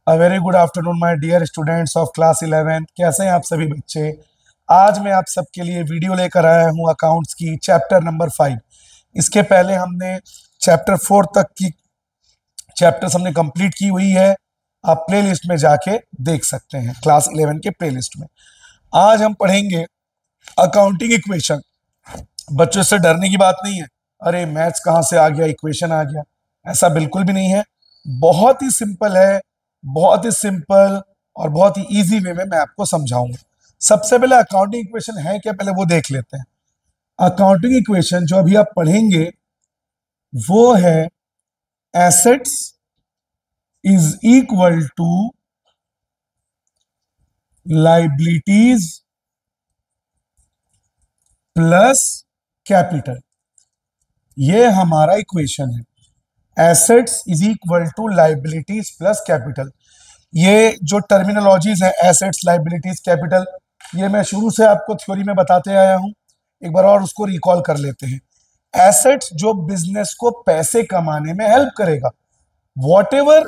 A very good afternoon my dear students of class 11। कैसे हैं आप सभी बच्चे। आज मैं आप सबके लिए वीडियो लेकर आया हूं अकाउंट्स की चैप्टर नंबर 5। इसके पहले हमने चैप्टर 4 तक की चैप्टर्स हमने कंप्लीट की हुई है। आप प्ले लिस्ट में जाके देख सकते हैं, क्लास 11 के प्ले लिस्ट में। आज हम पढ़ेंगे अकाउंटिंग इक्वेशन। बच्चों से डरने की बात नहीं है, अरे मैथ्स कहाँ से आ गया, इक्वेशन आ गया, ऐसा बिल्कुल भी नहीं है। बहुत ही सिंपल है, बहुत ही सिंपल और बहुत ही इजी वे में मैं आपको समझाऊंगा। सबसे पहले अकाउंटिंग इक्वेशन है क्या, पहले वो देख लेते हैं। अकाउंटिंग इक्वेशन जो अभी आप पढ़ेंगे वो है assets is equal to liabilities plus capital. ये हमारा इक्वेशन है, assets is equal to liabilities plus capital. ये जो टर्मिनोलॉजीज है एसेट्स, लाइबिलिटीज, कैपिटल, ये मैं शुरू से आपको थ्योरी में बताते आया हूं। एक बार और उसको रिकॉल कर लेते हैं। एसेट्स जो बिजनेस को पैसे कमाने में हेल्प करेगा, वॉट एवर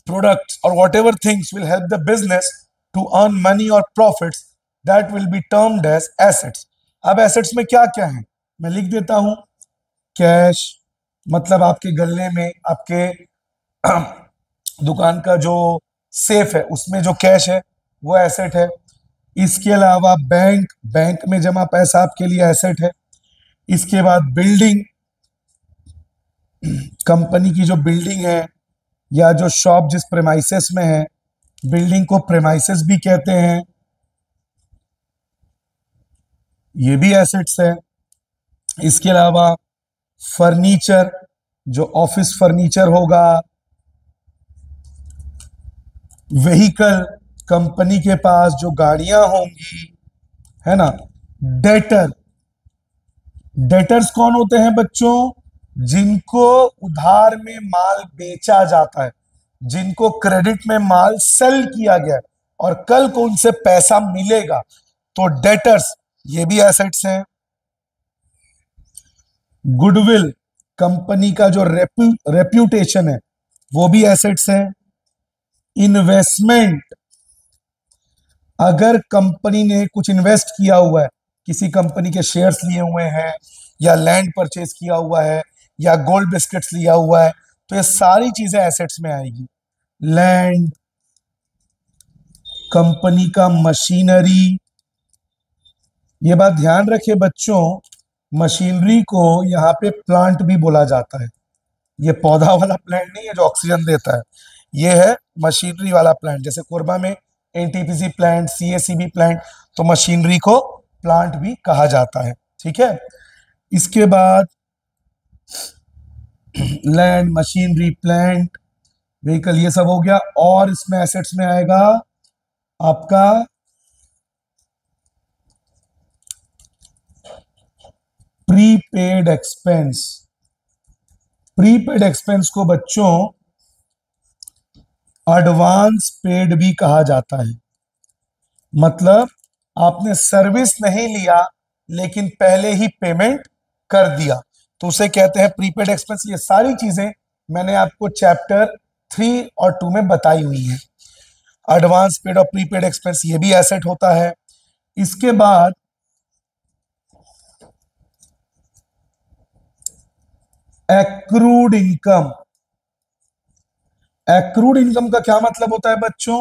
प्रोडक्ट्स और whatever things will help the business to earn money और profits, that will be termed as assets. अब एसेट्स में क्या क्या है मैं लिख देता हूं। कैश, मतलब आपके गले में, आपके दुकान का जो सेफ है उसमें जो कैश है वो एसेट है। इसके अलावा बैंक, बैंक में जमा पैसा आपके लिए एसेट है। इसके बाद बिल्डिंग, कंपनी की जो बिल्डिंग है या जो शॉप जिस प्रेमाइसेस में है, बिल्डिंग को प्रेमाइसेस भी कहते हैं, ये भी एसेट्स है। इसके अलावा फर्नीचर, जो ऑफिस फर्नीचर होगा, व्हीकल, कंपनी के पास जो गाड़ियां होंगी, है ना। डेटर, डेटर्स कौन होते हैं बच्चों, जिनको उधार में माल बेचा जाता है, जिनको क्रेडिट में माल सेल किया गया और कल को उनसे पैसा मिलेगा, तो डेटर्स ये भी एसेट्स हैं। गुडविल, कंपनी का जो रेप्यूटेशन है वो भी एसेट्स है। इन्वेस्टमेंट, अगर कंपनी ने कुछ इन्वेस्ट किया हुआ है, किसी कंपनी के शेयर्स लिए हुए हैं या लैंड परचेज किया हुआ है या गोल्ड बिस्किट्स लिया हुआ है, तो ये सारी चीजें एसेट्स में आएगी। लैंड, कंपनी का मशीनरी, ये बात ध्यान रखिए बच्चों, मशीनरी को यहाँ पे प्लांट भी बोला जाता है। ये पौधा वाला प्लांट नहीं है जो ऑक्सीजन देता है, ये है मशीनरी वाला प्लांट। जैसे कोरबा में एनटीपीसी प्लांट, सीएसीबी प्लांट, तो मशीनरी को प्लांट भी कहा जाता है, ठीक है। इसके बाद लैंड, मशीनरी, प्लांट, व्हीकल, ये सब हो गया। और इसमें एसेट्स में आएगा आपका प्रीपेड एक्सपेंस। प्रीपेड एक्सपेंस को बच्चों एडवांस पेड भी कहा जाता है। मतलब आपने सर्विस नहीं लिया लेकिन पहले ही पेमेंट कर दिया, तो उसे कहते हैं प्रीपेड एक्सपेंस। ये सारी चीजें मैंने आपको चैप्टर 3 और 2 में बताई हुई हैं। एडवांस पेड और प्रीपेड एक्सपेंस ये भी एसेट होता है। इसके बाद एक्रूड इनकम। एक्रूड इनकम का क्या मतलब होता है बच्चों,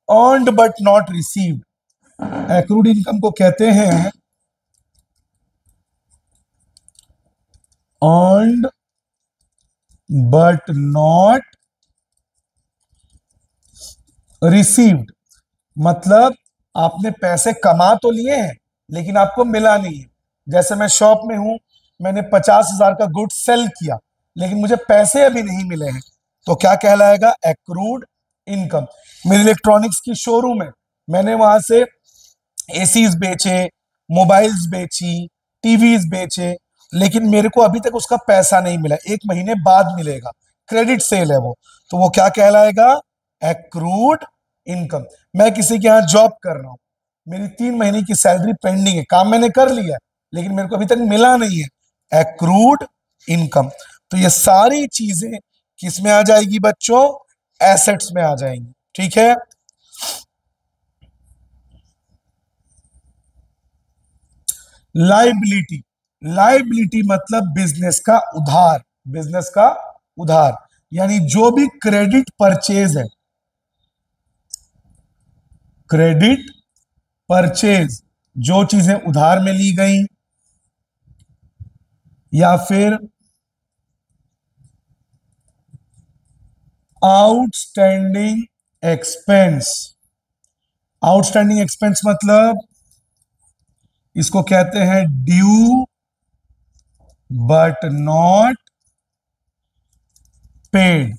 earned but not received. Accrued income को कहते हैं अर्नड बट नॉट रिसीव्ड। मतलब आपने पैसे कमा तो लिए हैं लेकिन आपको मिला नहीं है। जैसे मैं शॉप में हूं, मैंने 50,000 का गुड सेल किया लेकिन मुझे पैसे अभी नहीं मिले हैं, तो क्या कहलाएगा, एक्रूड इनकम। मेरी इलेक्ट्रॉनिक्स की शोरूम है, मैंने वहां से एसीज बेचे, मोबाइल्स बेची, टीवीज बेचे, लेकिन मेरे को अभी तक उसका पैसा नहीं मिला, 1 महीने बाद मिलेगा, क्रेडिट सेल है वो, तो वो क्या कहलाएगा, एक्रूड इनकम। मैं किसी के यहाँ जॉब कर रहा हूं, मेरी 3 महीने की सैलरी पेंडिंग है, काम मैंने कर लिया लेकिन मेरे को अभी तक मिला नहीं है, एक्रूड इनकम। तो ये सारी चीजें किसमें आ जाएगी बच्चों, एसेट्स में आ जाएंगी। ठीक है, लाइबिलिटी, लाइबिलिटी मतलब बिजनेस का उधार, बिजनेस का उधार, यानी जो भी क्रेडिट परचेज है, क्रेडिट परचेज, जो चीजें उधार में ली गई या फिर आउटस्टैंडिंग एक्सपेंस। आउटस्टैंडिंग एक्सपेंस मतलब इसको कहते हैं ड्यू बट नॉट पेड,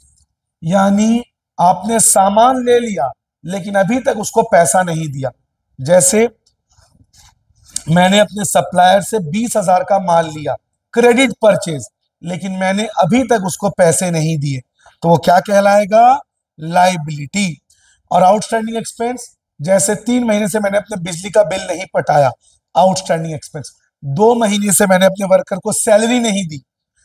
यानी आपने सामान ले लिया लेकिन अभी तक उसको पैसा नहीं दिया। जैसे मैंने अपने सप्लायर से 20,000 का माल लिया, क्रेडिट परचेज, लेकिन मैंने अभी तक उसको पैसे नहीं दिए, तो वो क्या कहलाएगा? लाइबिलिटी। और आउटस्टैंडिंग एक्सपेंस, जैसे 3 महीने से मैंने अपने बिजली का बिल नहीं पटाया, आउटस्टैंडिंग एक्सपेंस। 2 महीने से मैंने अपने वर्कर को सैलरी नहीं दी,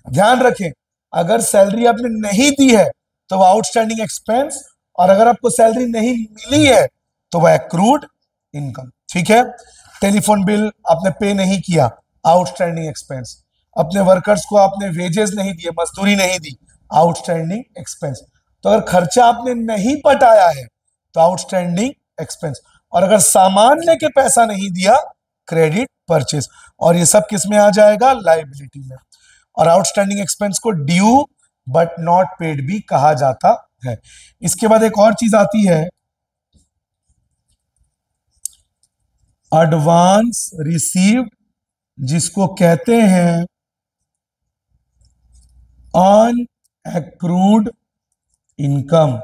ध्यान रखें, अगर सैलरी आपने नहीं दी है तो वह आउटस्टैंडिंग एक्सपेंस, और अगर आपको सैलरी नहीं मिली है तो वह एक्रूड इनकम। ठीक है, टेलीफोन बिल आपने पे नहीं किया, आउटस्टैंडिंग एक्सपेंस। अपने वर्कर्स को आपने वेजेस नहीं दिए, मजदूरी नहीं दी, आउटस्टैंडिंग एक्सपेंस। तो अगर खर्चा आपने नहीं पटाया है तो आउटस्टैंडिंग एक्सपेंस, और अगर सामान लेके पैसा नहीं दिया, क्रेडिट परचेज, और ये सब किस में आ जाएगा? लाइबिलिटी में। और आउटस्टैंडिंग एक्सपेंस को ड्यू बट नॉट पेड भी कहा जाता है। इसके बाद एक और चीज आती है, एडवांस रिसीव्ड, जिसको कहते हैं अनएक्रूड इनकम।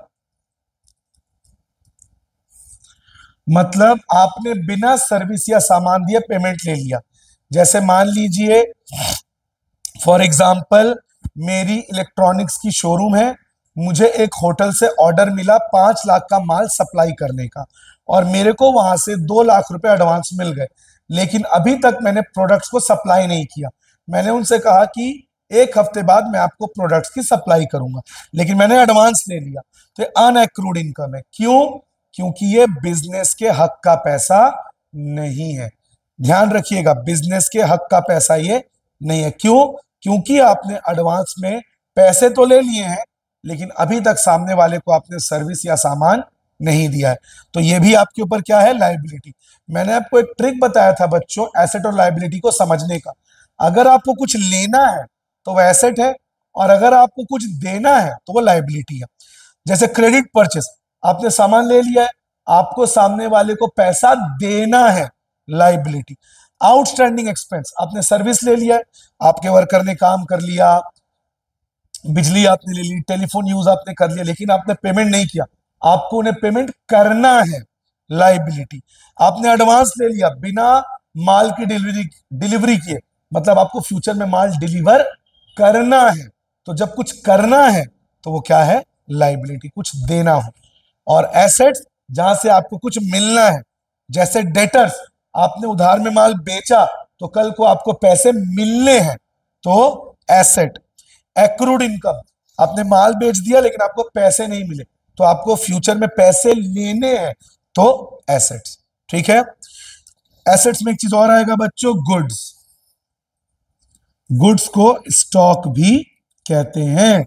मतलब आपने बिना सर्विस या सामान दिए पेमेंट ले लिया। जैसे मान लीजिए फॉर एग्जाम्पल मेरी इलेक्ट्रॉनिक्स की शोरूम है, मुझे एक होटल से ऑर्डर मिला 5 लाख का माल सप्लाई करने का, और मेरे को वहां से 2 लाख रुपए एडवांस मिल गए, लेकिन अभी तक मैंने प्रोडक्ट्स को सप्लाई नहीं किया। मैंने उनसे कहा कि 1 हफ्ते बाद मैं आपको प्रोडक्ट्स की सप्लाई करूंगा, लेकिन मैंने एडवांस ले लिया, तो ये अनएक्रूड इनकम है। क्यों? क्योंकि ये बिजनेस के हक का पैसा नहीं है। ध्यान रखिएगा, बिजनेस के हक का पैसा ये नहीं है। क्यों? क्योंकि आपने एडवांस में पैसे तो ले लिए हैं, लेकिन अभी तक सामने वाले को आपने सर्विस या सामान नहीं दिया है, तो ये भी आपके ऊपर क्या है? लाइबिलिटी। मैंने आपको एक ट्रिक बताया था बच्चों, एसेट और लाइबिलिटी को समझने का। अगर आपको कुछ लेना है तो वो एसेट है, और अगर आपको कुछ देना है तो वो लाइबिलिटी है। जैसे क्रेडिट परचेस, आपने सामान ले लिया है, आपको सामने वाले को पैसा देना है, लाइबिलिटी। आउटस्टैंडिंग एक्सपेंस, आपने सर्विस ले लिया है, आपके वर्कर ने काम कर लिया, बिजली आपने ले ली, टेलीफोन यूज आपने कर लिया, लेकिन आपने पेमेंट नहीं किया, आपको उन्हें पेमेंट करना है, लाइबिलिटी। आपने एडवांस ले लिया बिना माल की डिलीवरी डिलीवरी किए, मतलब आपको फ्यूचर में माल डिलीवर करना है, तो जब कुछ करना है तो वो क्या है? लाइबिलिटी, कुछ देना हो। और एसेट्स, जहां से आपको कुछ मिलना है, जैसे डेटर्स, आपने उधार में माल बेचा तो कल को आपको पैसे मिलने हैं, तो एसेट। एक्रूड इनकम, आपने माल बेच दिया लेकिन आपको पैसे नहीं मिले, तो आपको फ्यूचर में पैसे लेने हैं, तो एसेट्स। ठीक है, एसेट्स में एक चीज और आएगा बच्चों, गुड्स। गुड्स को स्टॉक भी कहते हैं।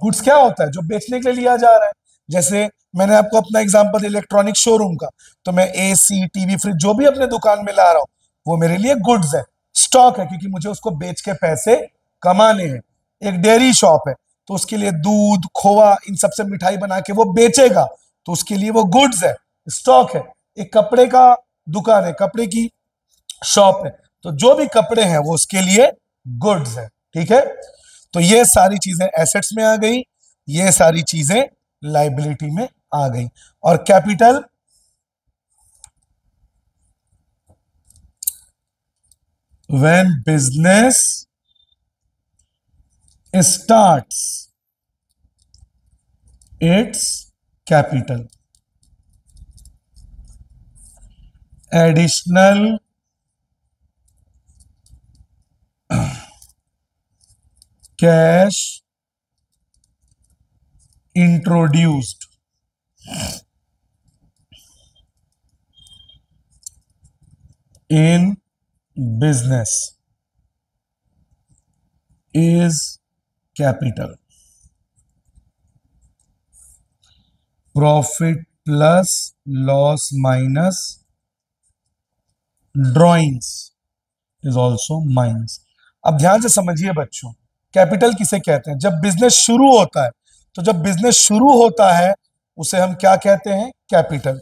गुड्स क्या होता है? जो बेचने के लिए लिया जा रहा है। जैसे मैंने आपको अपना एग्जांपल दिया इलेक्ट्रॉनिक शोरूम का, तो मैं एसी, टीवी, फ्रिज जो भी अपने दुकान में ला रहा हूं, वो मेरे लिए गुड्स है, स्टॉक है, क्योंकि मुझे उसको बेच के पैसे कमाने हैं। एक डेयरी शॉप है, तो उसके लिए दूध, खोआ, इन सबसे मिठाई बना के वो बेचेगा, तो उसके लिए वो गुड्स है, स्टॉक है। एक कपड़े का दुकान है, कपड़े की शॉप है, तो जो भी कपड़े हैं वो उसके लिए गुड्स है। ठीक है, तो ये सारी चीजें एसेट्स में आ गई, ये सारी चीजें लाइबिलिटी में आ गई। और capital, when business starts it's capital, additional cash introduced in business is capital. Profit plus loss minus drawings is also minus. अब ध्यान से समझिए बच्चों, कैपिटल किसे कहते हैं? जब बिजनेस शुरू होता है, तो जब बिजनेस शुरू होता है उसे हम क्या कहते हैं? कैपिटल.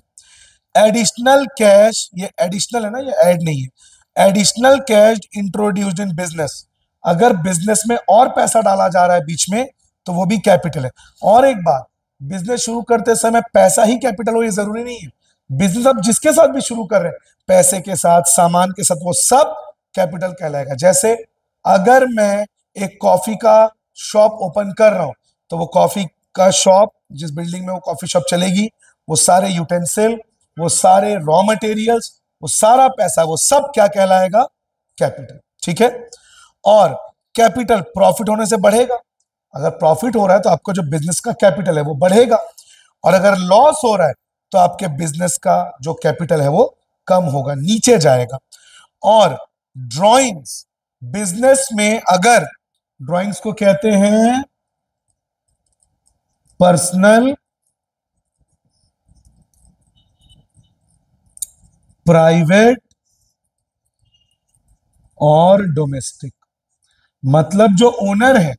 एडिशनल कैश, ये एडिशनल है ना, ये ऐड नहीं है. Additional cash introduced in business, अगर बिजनेस में और पैसा डाला जा रहा है बीच में तो वो भी कैपिटल है. और एक बात, बिजनेस शुरू करते समय पैसा ही कैपिटल हो ये जरूरी नहीं है. बिजनेस आप जिसके साथ भी शुरू कर रहे हैं, पैसे के साथ, सामान के साथ, वो सब कैपिटल कहलाएगा. जैसे अगर मैं एक कॉफी का शॉप ओपन कर रहा हूं, तो वो कॉफी का शॉप, जिस बिल्डिंग में वो कॉफी शॉप चलेगी, वो सारे यूटेंसिल, वो सारे रॉ मटेरियल्स, वो सारा पैसा, वो सब क्या कहलाएगा? कैपिटल. ठीक है. और कैपिटल प्रॉफिट होने से बढ़ेगा. अगर प्रॉफिट हो रहा है तो आपका जो बिजनेस का कैपिटल है वो बढ़ेगा, और अगर लॉस हो रहा है तो आपके बिजनेस का जो कैपिटल है वो कम होगा, नीचे जाएगा. और ड्राइंग्स, बिजनेस में अगर ड्राइंग्स को कहते हैं पर्सनल, प्राइवेट और डोमेस्टिक. मतलब जो ओनर है,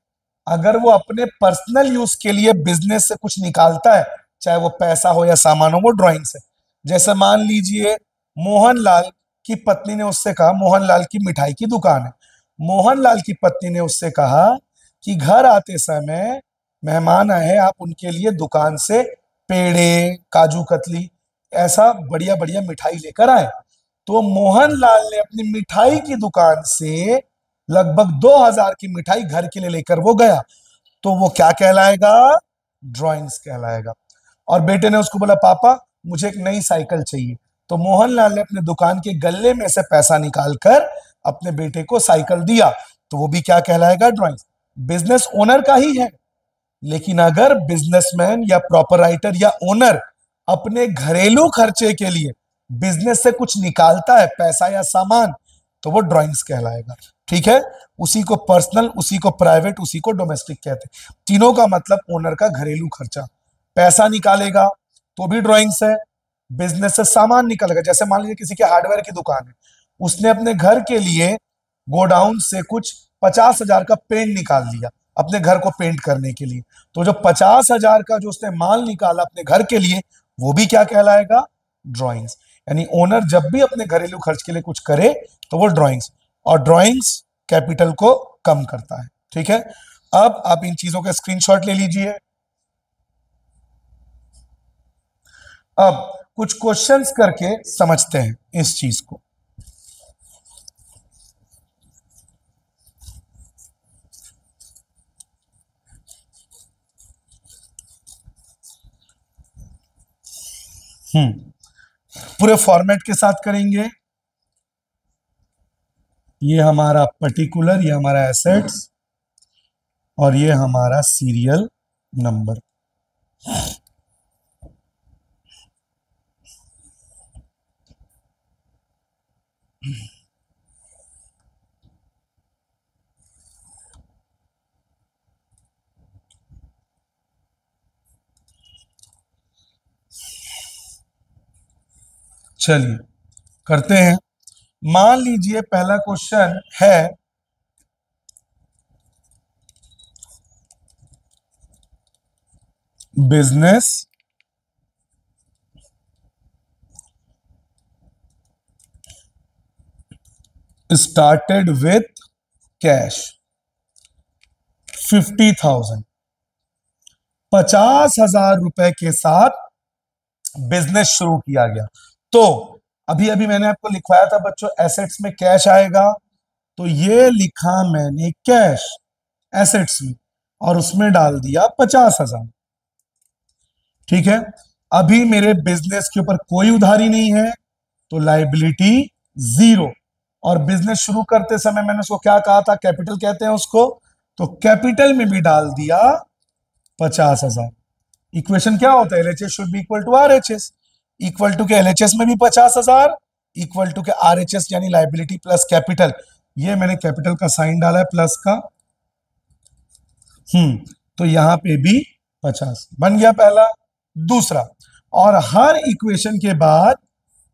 अगर वो अपने पर्सनल यूज के लिए बिजनेस से कुछ निकालता है, चाहे वो पैसा हो या सामान हो, वो ड्राइंग से. जैसे मान लीजिए मोहनलाल की पत्नी ने उससे कहा, मोहनलाल की मिठाई की दुकान है, मोहनलाल की पत्नी ने उससे कहा कि घर आते समय मेहमान आए हैं, आप उनके लिए दुकान से पेड़े, काजू कतली, ऐसा बढ़िया बढ़िया मिठाई लेकर आए. तो मोहनलाल ने अपनी मिठाई की दुकान से लगभग 2000 की मिठाई घर के लिए लेकर वो गया, तो वो क्या कहलाएगा? ड्राइंग्स कहलाएगा. और बेटे ने उसको बोला, पापा मुझे एक नई साइकिल चाहिए, तो मोहनलाल ने अपने दुकान के गल्ले में से पैसा निकालकर अपने बेटे को साइकिल दिया, तो वो भी क्या कहलाएगा? ड्राइंग्स. बिजनेस ओनर का ही है, लेकिन अगर बिजनेसमैन या प्रोपराइटर या ओनर अपने घरेलू खर्चे के लिए बिजनेस से कुछ निकालता है, पैसा या सामान, तो वो ड्राइंग्स कहलाएगा. ठीक है. उसी को पर्सनल, उसी को प्राइवेट, उसी को डोमेस्टिक कहते हैं. तीनों का मतलब ओनर का घरेलू खर्चा. पैसा निकालेगा तो भी ड्राइंग्स है, बिजनेस से सामान निकालेगा, जैसे मान लीजिए किसी के हार्डवेयर की दुकान है, उसने अपने घर के लिए गोडाउन से कुछ 50,000 का पेंट निकाल लिया अपने घर को पेंट करने के लिए, तो जो 50,000 का जो उसने माल निकाला अपने घर के लिए, वो भी क्या कहलाएगा? ड्राइंग्स. यानी ओनर जब भी अपने घरेलू खर्च के लिए कुछ करे तो वो ड्राइंग्स. और ड्राइंग्स कैपिटल को कम करता है. ठीक है. अब आप इन चीजों का स्क्रीनशॉट ले लीजिए. अब कुछ क्वेश्चंस करके समझते हैं इस चीज को. पूरे फॉर्मेट के साथ करेंगे. ये हमारा पर्टिकुलर, ये हमारा एसेट्स, और ये हमारा सीरियल नंबर. चलिए करते हैं. मान लीजिए पहला क्वेश्चन है, बिजनेस स्टार्टेड विथ कैश 50,000. 50,000 रुपए के साथ बिजनेस शुरू किया गया. तो अभी अभी मैंने आपको लिखवाया था बच्चों, एसेट्स में कैश आएगा, तो ये लिखा मैंने कैश एसेट्स में, और उसमें डाल दिया 50,000. ठीक है. अभी मेरे बिजनेस के ऊपर कोई उधारी नहीं है, तो लाइबिलिटी 0. और बिजनेस शुरू करते समय मैंने उसको क्या कहा था? कैपिटल कहते हैं उसको, तो कैपिटल में भी डाल दिया 50,000. इक्वेशन क्या होता है, LHS should be equal to RHS, equal to के एलएचएस में भी 50,000, इक्वल टू के आरएचएस यानी लाइबिलिटी प्लस कैपिटल, ये मैंने कैपिटल का साइन डाला है प्लस का, तो यहां पे भी 50 बन गया पहला। दूसरा, और हर इक्वेशन के बाद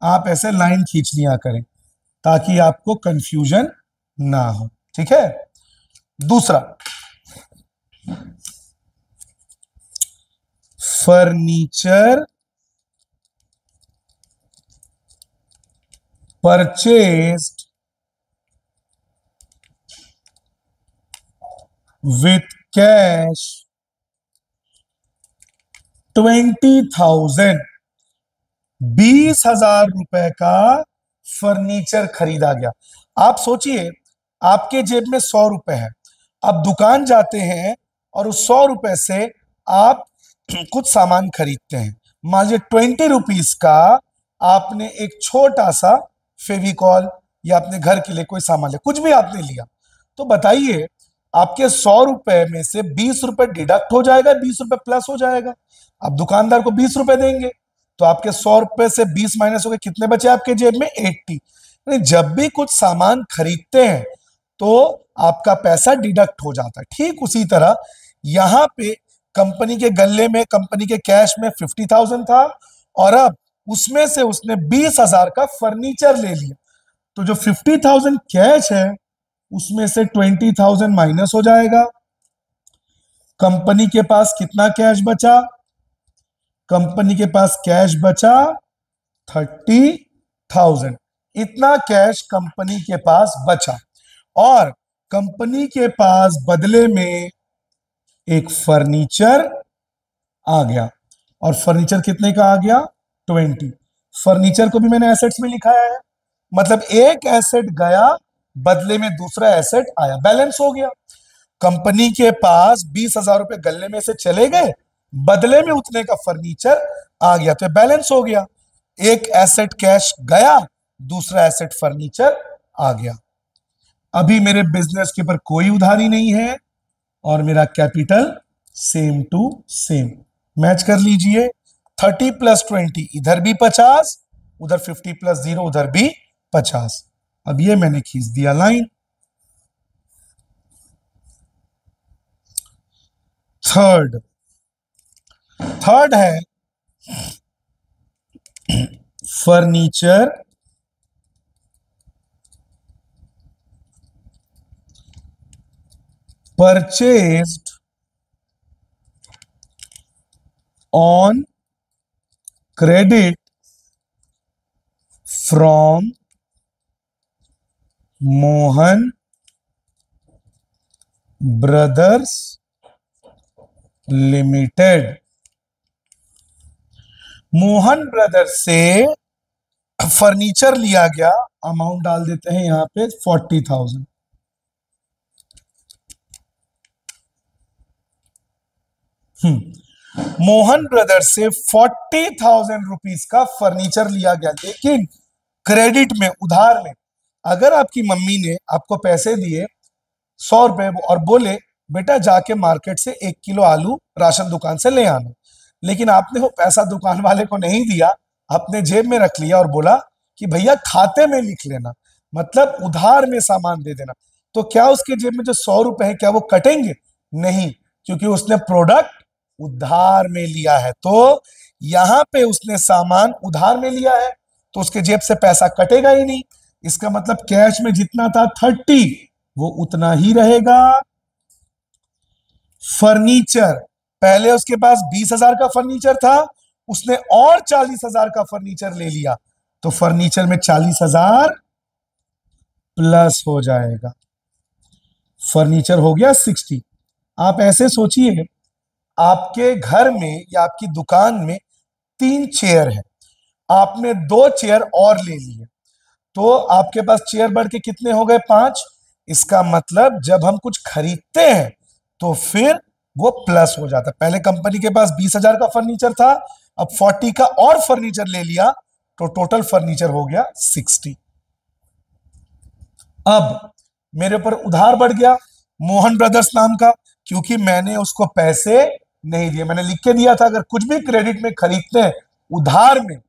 आप ऐसे लाइन खींच लिया करें ताकि आपको कंफ्यूजन ना हो, ठीक है। दूसरा, फर्नीचर परचेज्ड विथ कैश 20,000, 20,000 रुपए का फर्नीचर खरीदा गया। आप सोचिए, आपके जेब में 100 रुपए है, आप दुकान जाते हैं और उस 100 रुपए से आप कुछ सामान खरीदते हैं। मान लीजिए 20 रुपीज का आपने एक छोटा सा फेविकॉल या अपने घर के लिए कोई सामान लिया, कुछ भी आपने लिया, तो बताइए आपके 100 रुपए में से 20 रुपए डिडक्ट हो जाएगा, 20 रुपए प्लस हो जाएगा। आप दुकानदार को 20 रुपए देंगे तो आपके 100 रुपए से 20 माइनस हो गए, कितने बचे आपके जेब में? 80। जब भी कुछ सामान खरीदते हैं तो आपका पैसा डिडक्ट हो जाता है। ठीक उसी तरह यहां पे कंपनी के गल्ले में, कंपनी के कैश में 50,000 था और अब उसमें से उसने 20,000 का फर्नीचर ले लिया, तो जो 50,000 कैश है उसमें से 20,000 माइनस हो जाएगा। कंपनी के पास कितना कैश बचा? कंपनी के पास कैश बचा 30,000। इतना कैश कंपनी के पास बचा और कंपनी के पास बदले में एक फर्नीचर आ गया, और फर्नीचर कितने का आ गया? 20। फर्नीचर को भी मैंने एसेट्स में लिखाया है, मतलब एक एसेट गया बदले में दूसरा एसेट आया, बैलेंस हो गया। कंपनी के पास 20,000 रुपए गल्ले में से चले गए, बदले में उतने का फर्नीचर आ गया, तो बैलेंस हो गया। एक एसेट कैश गया, दूसरा एसेट फर्नीचर आ गया। अभी मेरे बिजनेस के ऊपर कोई उधारी नहीं है और मेरा कैपिटल सेम टू सेम। मैच कर लीजिए, 30 प्लस 20 इधर भी 50, उधर 50 प्लस 0 उधर भी 50। अब ये मैंने खींच दिया लाइन। थर्ड है furniture purchased on credit from Mohan brothers limited. Mohan brothers से फर्नीचर लिया गया, अमाउंट डाल देते हैं यहां पे 40,000। मोहन ब्रदर्स से 40,000 रुपीज का फर्नीचर लिया गया, लेकिन क्रेडिट में, उधार में। अगर आपकी मम्मी ने आपको पैसे दिए 100 रुपए और बोले बेटा जाके मार्केट से 1 किलो आलू राशन दुकान से ले आना, लेकिन आपने वो पैसा दुकान वाले को नहीं दिया, अपने जेब में रख लिया और बोला कि भैया खाते में लिख लेना, मतलब उधार में सामान दे देना, तो क्या उसके जेब में जो 100 रुपए है क्या वो कटेंगे? नहीं, क्योंकि उसने प्रोडक्ट उधार में लिया है। तो यहां पे उसने सामान उधार में लिया है तो उसके जेब से पैसा कटेगा ही नहीं। इसका मतलब कैश में जितना था 30 वो उतना ही रहेगा। फर्नीचर, पहले उसके पास 20,000 का फर्नीचर था, उसने और 40,000 का फर्नीचर ले लिया, तो फर्नीचर में 40,000 प्लस हो जाएगा, फर्नीचर हो गया 60। आप ऐसे सोचिए, आपके घर में या आपकी दुकान में 3 चेयर है, आपने 2 चेयर और ले लिए, तो आपके पास चेयर बढ़ के कितने हो गए? 5। इसका मतलब जब हम कुछ खरीदते हैं तो फिर वो प्लस हो जाता है। पहले कंपनी के पास 20,000 का फर्नीचर था, अब 40 का और फर्नीचर ले लिया, तो टोटल फर्नीचर हो गया 60। अब मेरे ऊपर उधार बढ़ गया मोहन ब्रदर्स नाम का, क्योंकि मैंने उसको पैसे नहीं दिया, मैंने लिख के दिया था अगर कुछ भी क्रेडिट में खरीदते हैं उधार में,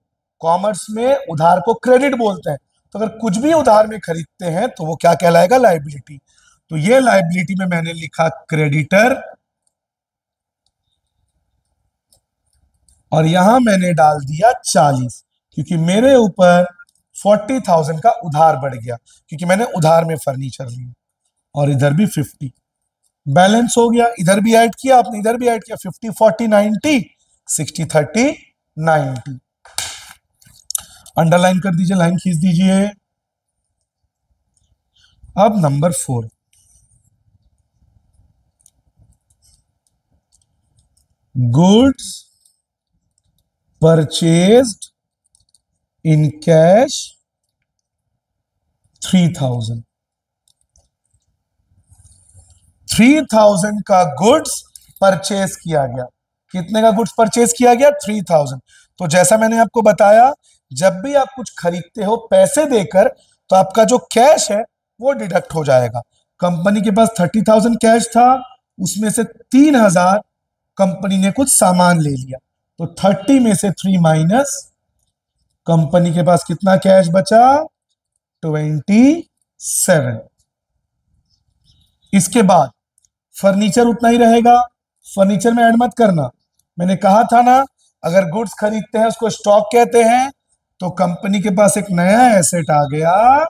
कॉमर्स में उधार को क्रेडिट बोलते हैं, तो अगर कुछ भी उधार में खरीदते हैं तो वो क्या कहलाएगा, लायबिलिटी। तो ये लायबिलिटी में मैंने लिखा क्रेडिटर, और यहां मैंने डाल दिया 40, क्योंकि मेरे ऊपर 40,000 का उधार बढ़ गया, क्योंकि मैंने उधार में फर्नीचर लिया। और इधर भी 50 बैलेंस हो गया, इधर भी ऐड किया आपने, इधर भी ऐड किया, 50 40 90, 60 30 90। अंडरलाइन कर दीजिए, लाइन खींच दीजिए। अब number 4, goods purchased in cash 3000। 3000 का गुड्स परचेज किया गया। कितने का गुड्स परचेज किया गया, 3000। तो जैसा मैंने आपको बताया, जब भी आप कुछ खरीदते हो पैसे देकर, तो आपका जो कैश है वो डिडक्ट हो जाएगा। कंपनी के पास 30,000 कैश था, उसमें से 3,000 कंपनी ने कुछ सामान ले लिया, तो 30 में से 3 माइनस, कंपनी के पास कितना कैश बचा, 27। इसके बाद फर्नीचर उतना ही रहेगा, फर्नीचर में ऐड मत करना। मैंने कहा था ना, अगर गुड्स खरीदते हैं उसको स्टॉक कहते हैं, तो कंपनी के पास एक नया एसेट आ गया,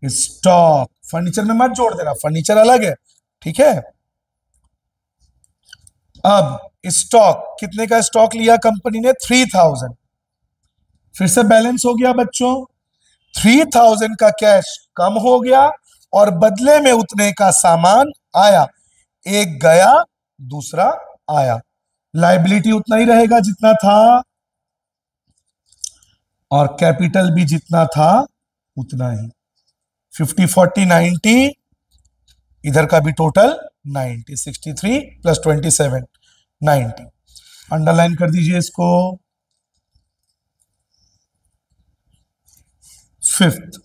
स्टॉक। फर्नीचर में मत जोड़ देना, फर्नीचर अलग है, ठीक है। अब स्टॉक, कितने का स्टॉक लिया कंपनी ने, 3000। फिर से बैलेंस हो गया बच्चों, 3000 का कैश कम हो गया और बदले में उतने का सामान आया, एक गया दूसरा आया। लायबिलिटी उतना ही रहेगा जितना था, और कैपिटल भी जितना था उतना ही। 50 40 90, इधर का भी टोटल 90, 63 प्लस 27 90। अंडरलाइन कर दीजिए इसको। Fifth,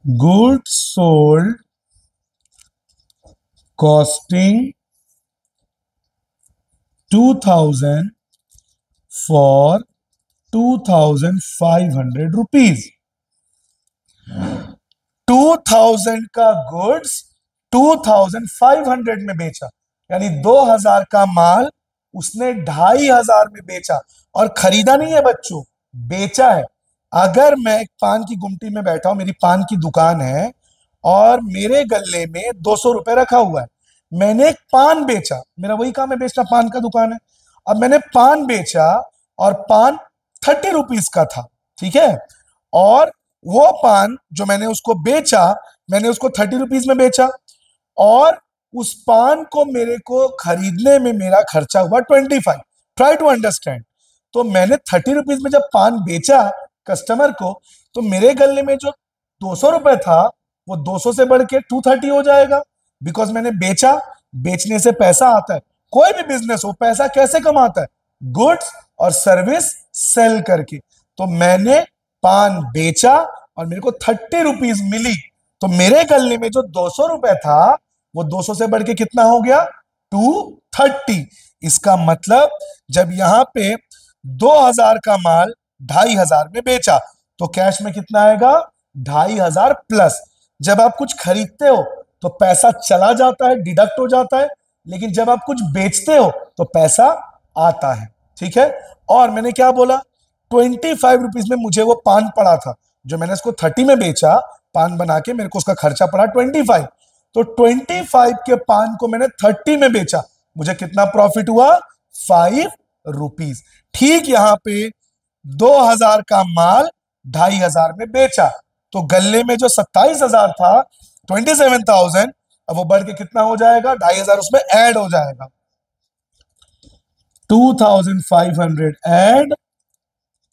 goods sold costing 2000 for 2500 rupees. 2000 का गुड्स 2500 में बेचा, यानी 2000 का माल उसने 2500 में बेचा, और खरीदा नहीं है बच्चों, बेचा है। अगर मैं एक पान की गुमटी में बैठा हूं, मेरी पान की दुकान है, और मेरे गल्ले में 200 रुपए रखा हुआ है, मैंने एक पान बेचा, मेरा वही काम है बेचना, पान का दुकान है। अब मैंने पान बेचा और पान 30 रुपीज का था, ठीक है, और वो पान जो मैंने उसको बेचा, मैंने उसको 30 रुपीज में बेचा, और उस पान को मेरे को खरीदने में मेरा खर्चा हुआ 25। Try to understand. तो मैंने 30 रुपीज में जब पान बेचा कस्टमर को, तो मेरे गल्ले में जो 200 रुपए था वो 200 से बढ़ के 230 हो जाएगा, बिकॉज मैंने बेचा। बेचने से पैसा आता है, कोई भी बिजनेस हो पैसा कैसे कमाता है, गुड्स और सर्विस सेल करके। तो मैंने पान बेचा और मेरे को 30 रुपीज मिली, तो मेरे गल्ले में जो 200 रुपए था वो 200 से बढ़ के कितना हो गया, 230। इसका मतलब जब यहां पे 2000 का माल 2500 में बेचा, तो कैश में कितना आएगा, 2500 प्लस। जब आप कुछ खरीदते हो तो पैसा चला जाता है, डिडक्ट हो जाता है, लेकिन जब आप कुछ बेचते हो तो पैसा आता है, ठीक है। और मैंने क्या बोला, 25 रुपीज में मुझे वो पान पड़ा था, जो मैंने उसको 30 में बेचा, पान बना के मेरे को उसका खर्चा पड़ा 25। तो 25 के पान को मैंने 30 में बेचा, मुझे कितना प्रॉफिट हुआ, 5 रुपीज। ठीक यहां पे 2000 का माल 2500 में बेचा, तो गल्ले में जो 27,000 था, 27,000, अब वो बढ़ के कितना हो जाएगा, 2500 उसमें ऐड हो जाएगा, 2500 ऐड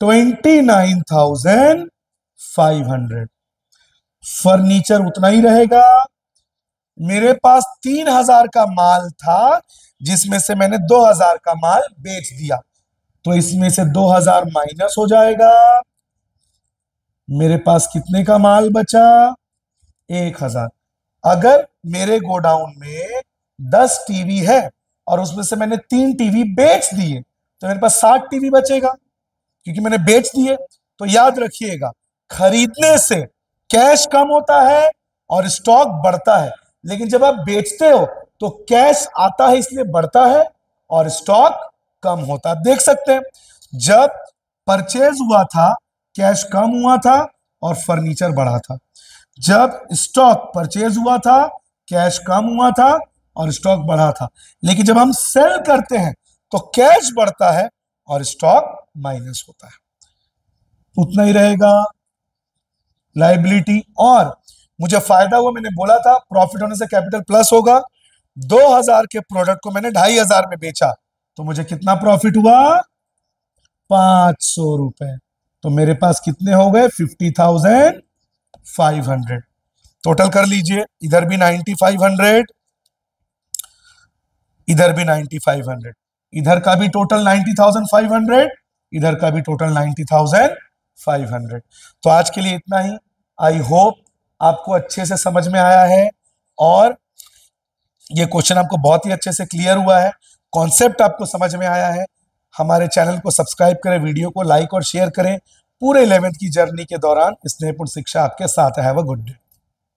29,500। फर्नीचर उतना ही रहेगा। मेरे पास 3000 का माल था, जिसमें से मैंने 2000 का माल बेच दिया, तो इसमें से 2000 माइनस हो जाएगा। मेरे पास कितने का माल बचा, 1000। अगर मेरे गोडाउन में 10 टीवी है और उसमें से मैंने 3 टीवी बेच दिए, तो मेरे पास 60 टीवी बचेगा, क्योंकि मैंने बेच दिए। तो याद रखिएगा, खरीदने से कैश कम होता है और स्टॉक बढ़ता है, लेकिन जब आप बेचते हो तो कैश आता है इसलिए बढ़ता है और स्टॉक कम होता है। देख सकते हैं, जब परचेज हुआ था कैश कम हुआ था और फर्नीचर बढ़ा था, जब स्टॉक परचेज हुआ था कैश कम हुआ था और स्टॉक बढ़ा था, लेकिन जब हम सेल करते हैं तो कैश बढ़ता है और स्टॉक माइनस होता है। उतना ही रहेगा लायबिलिटी। और मुझे फायदा हुआ, मैंने बोला था प्रॉफिट होने से कैपिटल प्लस होगा। 2000 के प्रोडक्ट को मैंने 2500 में बेचा, तो मुझे कितना प्रॉफिट हुआ? 500 रुपए। तो मेरे पास कितने हो गए? 50,500। टोटल कर लीजिए, इधर भी 9500, इधर भी 9500, इधर का भी टोटल 90,500, इधर का भी टोटल 90,500। तो आज के लिए इतना ही। आई होप आपको अच्छे से समझ में आया है और ये क्वेश्चन आपको बहुत ही अच्छे से क्लियर हुआ है, कॉन्सेप्ट आपको समझ में आया है। हमारे चैनल को सब्सक्राइब करें, वीडियो को लाइक और शेयर करें। पूरे 11th की जर्नी के दौरान स्नेहपूर्ण शिक्षा आपके साथ है। Have a good day.